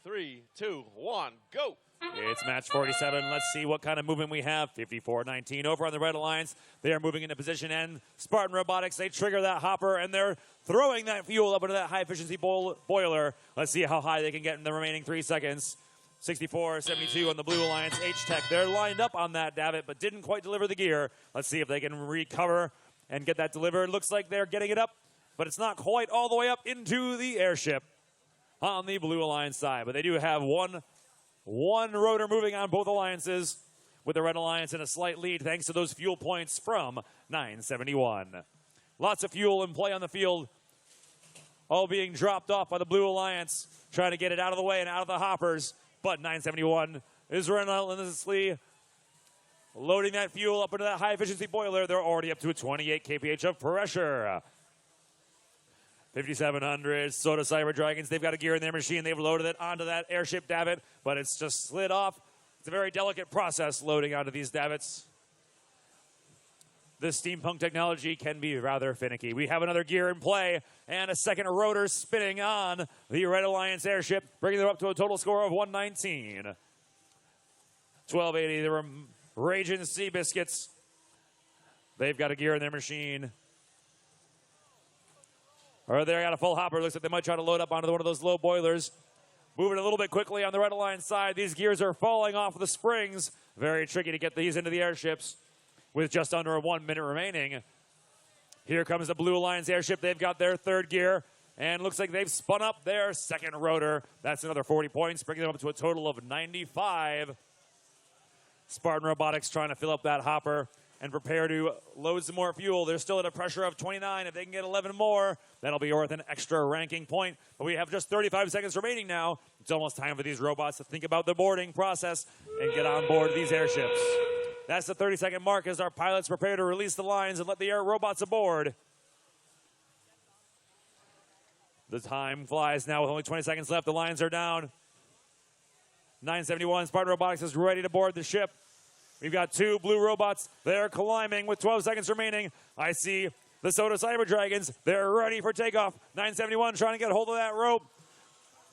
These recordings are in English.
3, 2, 1, go. It's match 47. Let's see what kind of movement we have. 54-19 over on the Red Alliance. They are moving into position, and Spartan Robotics, they trigger that hopper, and they're throwing that fuel up into that high-efficiency boiler. Let's see how high they can get in the remaining 3 seconds. 64-72 on the Blue Alliance. H-Tech, they're lined up on that davit, but didn't quite deliver the gear. Let's see if they can recover and get that delivered. Looks like they're getting it up, but it's not quite all the way up into the airship on the Blue Alliance side. But they do have one rotor moving on both alliances, with the Red Alliance in a slight lead thanks to those fuel points from 971. Lots of fuel in play on the field, all being dropped off by the Blue Alliance, trying to get it out of the way and out of the hoppers. But 971 is relentlessly loading that fuel up into that high-efficiency boiler. They're already up to a 28 kph of pressure. 5700 Soda Cyber Dragons, they've got a gear in their machine. They've loaded it onto that airship davit, but it's just slid off. It's a very delicate process loading onto these davits. This steampunk technology can be rather finicky. We have another gear in play and a second rotor spinning on the Red Alliance airship, bringing them up to a total score of 119. 1280, the Raging Sea Biscuits. They've got a gear in their machine. Or they got a full hopper. Looks like they might try to load up onto one of those low boilers. Moving a little bit quickly on the Red Alliance side. These gears are falling off of the springs. Very tricky to get these into the airships with just under 1 minute remaining. Here comes the Blue Alliance airship. They've got their third gear, and looks like they've spun up their second rotor. That's another 40 points, bringing them up to a total of 95. Spartan Robotics trying to fill up that hopper and prepare to load some more fuel. They're still at a pressure of 29. If they can get 11 more, that'll be worth an extra ranking point. But we have just 35 seconds remaining now. It's almost time for these robots to think about the boarding process and get on board these airships. That's the 30-second mark as our pilots prepare to release the lines and let the air robots aboard. The time flies now with only 20 seconds left. The lines are down. 971, Spartan Robotics is ready to board the ship. We've got 2 blue robots. They're climbing with 12 seconds remaining. I see the Soda Cyber Dragons. They're ready for takeoff. 971 trying to get hold of that rope.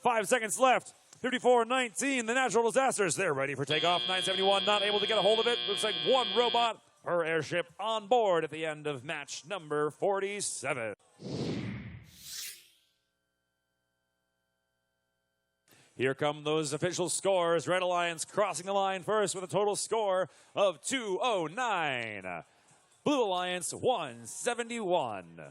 5 seconds left. 54-19, the natural disasters. They're ready for takeoff. 971 not able to get a hold of it. Looks like 1 robot per airship on board at the end of match number 47. Here come those official scores. Red Alliance crossing the line first with a total score of 209. Blue Alliance 171.